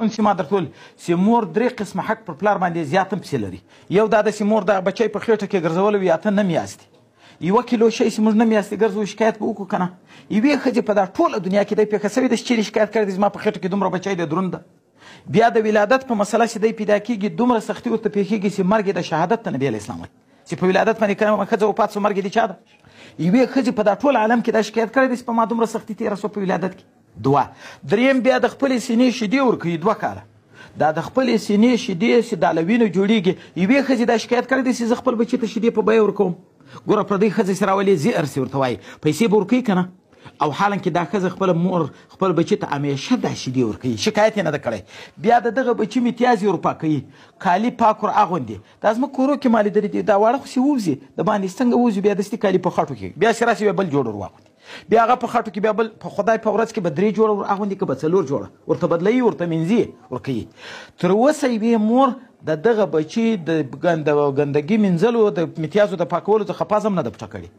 چې ما درته ویل چې مور درې قسمه حق پر پلار باندې زیات هم پسې لري. یو دا ده چې مور دغه بچی په خېټه کې ګرځولی وي اته نیم یاستې، یوه کیلو شی چې موږ نیم یاستې ګرځوو شکایت به وکړو که نه. یوې ښځې په دا ټوله دنیا کې دی پېښه شوې ده چې چیرې شکایت کړی دی زما په خېټه کې دومره بچی دی دروند ده. بیا د ولادت په مسله چې دی پیدا کېږي دومره سختي ورته پېښېږي چې مرګ یې د شهادت ته نبي علیه اسلام وایي چې په ولادت باندې کله ښځه وفات سو مرګ یې د چا ده. یوې ښځې په دا ټول عالم کې دا شکایت کړی دی چې په ما دومره سختي تېره سوه په ولادت کې. دوه درېیم بیا د خپلې سینې شیدې ورکوي 2 کاله. دا د خپلې سینې شیدې چې دا له وینو جوړېږي. یوې ښځې دا شکایت کړی دی چې زه خپل بچي ته شیدې په بیه ورکوم. ګوره پردۍ ښځې چې راولې زیئر چې ورته وایي پیسې به ورکوي که نه. او حالانکې دا ښځه خپله مور خپل بچي ته همیشه دا شیدې ورکوي، شکایت یې نه ده کړی. بیا د دغه بچي متیاز یې ورپاکوي، کالي پاک ور اغوندي. دا زموږ کورو کې ما لیدلي دي، دا واړه خو چې ووځي د باندې څنګه ووځي بیا دستي کالي په خټو کې بیا چې راسي بیا بل جوړ ور واغوندي، بیا هغه په خټو کې بیا بل په خدای په ورځ کې به 3 جوړه ور اغوندي که به 4 جوړه ورته بدلوي ورته منځي ورکوي. تر اوسه یوې مور د دغه بچي د ګندګي مینځلو د متیازو د پاکولو څخه پاز هم نه ده پټه کړې.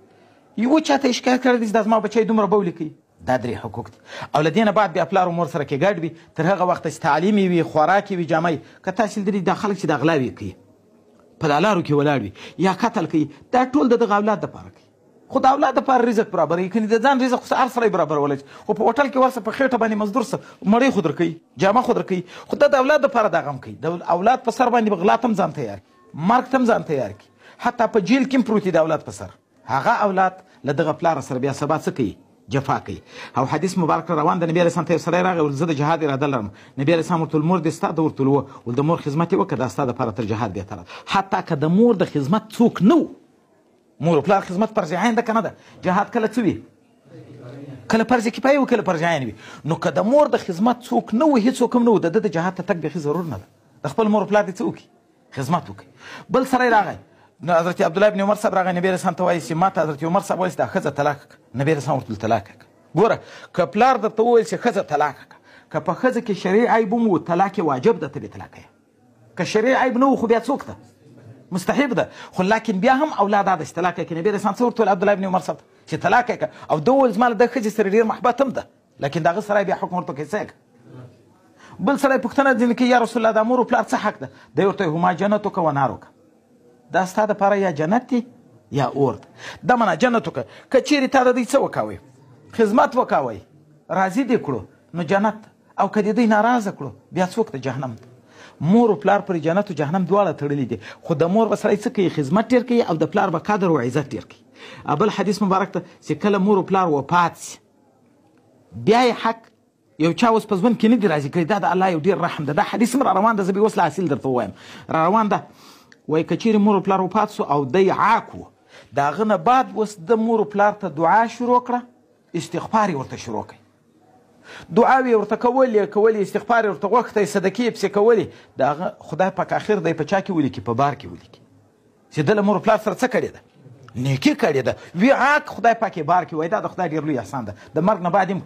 یوه چاته یې شکایت کړی دی چې دا زما بچی دومره بولې کوي. دا 3 حقوق دي. او له دې نه بعد بیا پلار و مور سره کې ګډ وي تر هغه وخته چې تعلیم یې وي، خوراک یې وي، جامه یې. که تاسې لیدلي دا خلک چې د غلاوې کوي په دا لارو کې ولاړ وي یا قتل کوي، دا ټول د دغه اولاد دپاره کوي. خو د اولاد دپاره رزق برابروي، کنې د ځان رزق خو هر سړی برابرولی شي، خو په هوټل کې ورسه په خېټه باندې مزدور سه مړۍ خو درکوي، جامه خو درکوي، خو دا د اولاد دپاره دا غم کوي. د اولاد په سر باندې غلا ته هم ځان تیار کړي، مرګ ته هم ځان تیار کړي، حتی په جیل کې هم پروت دي د اولاد په سر. هغه اولاد له دغه پلار سره بیا سبا څه کوي؟ جفا کوي. او حدیث مبارک روان د نبي علیه اسلام ته یو سړی راغی ویل زه د جهاد اراده لرم. نبي علیه اسلام ورته ویل مور دې ستا ده؟ ورته ویل ول د مور خدمت یې وکړه دا ستا دپاره تر جهاد بهتره ده. حتی که د مور د خدمت څوک نه و، مور و پلار خدمت فرض عین ده که نه ده؟ جهاد کله څه وي؟ کله فرض کفایي وي کله فرض عین وي. نو که د مور د خدمت څوک نه و، هېڅوک هم نه و، د ده د جهاد ته تګ بیخي ضرور نه ده. د خپل مور و پلار دې څه وکړي؟ خدمت وکړي. بل سړی راغی نو حضرت عبدالله بن عمر صاحب راغی نبي علیه اسلام ته وایي چې ما ته حضرت عمر صاحب وایي چې دا ښځه طلاق کړه. نبي علیه اسلام ورته ویل طلاق کړه. ګوره که پلار درته وویل چې ښځه طلاق کړه، که په ښځه کې شرعي عیب هم و طلاق یې واجب ده، ته دې طلاق یې. که شرعي عیب نه و خو بیا څوک ده؟ مستحب ده. خو لکن بیا هم اولاد دا چې طلاق یې کړي. نبي علیه اسلام څه ورته ویل عبدالله بن عمر صاحب چې طلاق یې کړه. او ده وویل زما له دغه ښځې سره ډېر محبت هم ده، لکن د هغه سړی بیا حکم ورته کوي څه یې کړه. بل سړی پوښتنه ځینې کوي یا رسول الله د مور و پلار څه حق ده؟ دی ورته وایي هما جنتک و نارک، دا ستا دپاره یا جنت دی یا اور ده. دا منه جنت وکړه. که چیرې تا د دوی څه وکوئ؟ خدمت وکوئ، راضي دې کړو نو جنت، او که د دوی ناراضه کړو بیا څوک ته جهنم ته. مور و پلار پر جنت و جهنم دواړه تړلي دي. خو د مور به سړی څه کوي؟ خدمت ډېر کوي، او د پلار به قدر و عزت ډېر کوي. بل حدیث مبارک ته چې کله مور و پلار وفات سي بیا یې حق یو چا اوس په ژوند کې نه دي راضي کړي. دا د الله یو ډېر رحم ده. دا حدیث هم را روان ده، زه به یې اوس له حاصل درته ووایم. را روان ده وایي که چیرې مور و پلار وفات سو او دی عاق و، د هغه نه بعد اوس د مور و پلار ته دعا شروع کړه، استغفار یې ورته شروع کړئ. دعاوې ورته کولې استغفار یې ورته غوښتی، صدقې یې پسې کولې. د هغه خدای پاک آخر دی په چا کې ولیکي؟ په بار کې ولیکي چې ده له مور و پلار سره څه کړې ده؟ نیکي کړې ده. وی عاق خدای پاک یې بار کې وایي دا د خدای ډېر لوی احسان ده. د مرګ نه بعد هم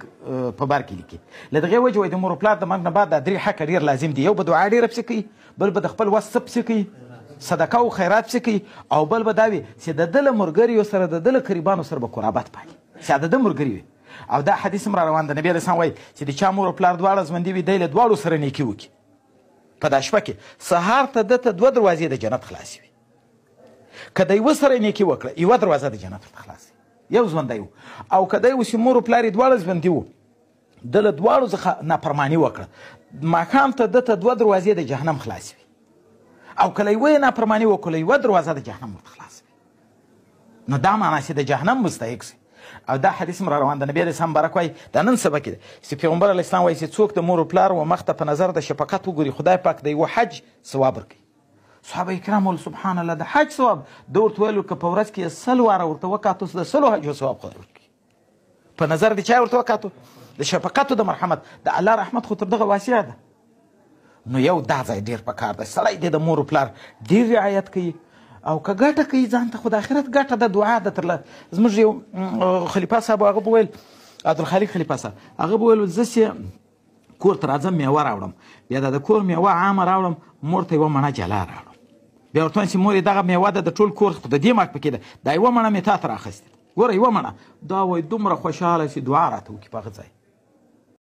په بار کې لیکي. له دغې وجې وایي د مور و پلار د مرګ نه بعد دا 3 حقه ډېر لازم دي. یو به دعا ډېره پسې کوي، بل به د خپل وس څه پسې کوي، صدقه او خیرات پسې کوي، او بل به دا وي چې د ده له ملګریو سره د ده له قریبانو سره به قرابت پالي، چې د ده ملګري وي. او دا حدیث هم را روان ده. نبي علیه اسلام وایي چې د چا مور و پلار دواړه ژوندي وي دی له دواړو سره نیکي وکړي په دا شپه کې. سهار ته ده ته 2 دروازې د جنت خلاصې وي. که د یوه سره نیکي وکړه 1 دروازه د جنت ورته خلاصې یو ژوندی و. او که دی اوس مور و پلار یې دواړه ژوندي وو، ده له دواړو څخه نافرماني وکړه، ماښام ته ده ته 2 دروازې د جهنم خلاصې وي. او که له یوه یې نافرماني وکړه 1 دروازه د جهنم ورته خلاصې وي. نو دا معنا چې د جهنم مستحق سي. او دا حدیث هم را روان ده. نبي علیه اسلام مبارک وایي دا نن سبا کې ده چې پیغمبر علیه اسلام وایي چې څوک د مور و پلار و مخ ته په نظر د شفقت وګوري خدای پاک د یوه حج ثواب ورکوي. صحابه کرام ویل سبحان الله د حج ثواب؟ ده ورته ویلو که په ورځ کې 100 واره ورته وکاتو د 100 حجو ثواب خدای ورکوي. په نظر د چا ورته وکاتو؟ د شفقت او د مرحمت. د الله رحمت خو تر دغه واسعه ده. نو یو دا ځای ډېر پکار ده سړی د مور و پلار ډېر رعایت کوي. او که ګټه کوي ځان ته خو د آخرت ګټه ده، دعا ده. ترله زموږ یو خلیفه صاحب هغه به ویل، عبدالخالق خلیفه صاحب هغه به ویل زه چې کور ته راځم میوه راوړم، بیا د کور میوه عامه راوړم، مور ته 1 مڼه جلا راوړم. بیا ورته وایم چې مور یې دغه میوه ده د ټول کور خو د دې مرګ پکې ده، دا 1 مڼه مې تا ته راخیستې. ګوره 1 مڼه. دا وایي دومره خوشحاله چې دعا راته وکړي په هغه ځای.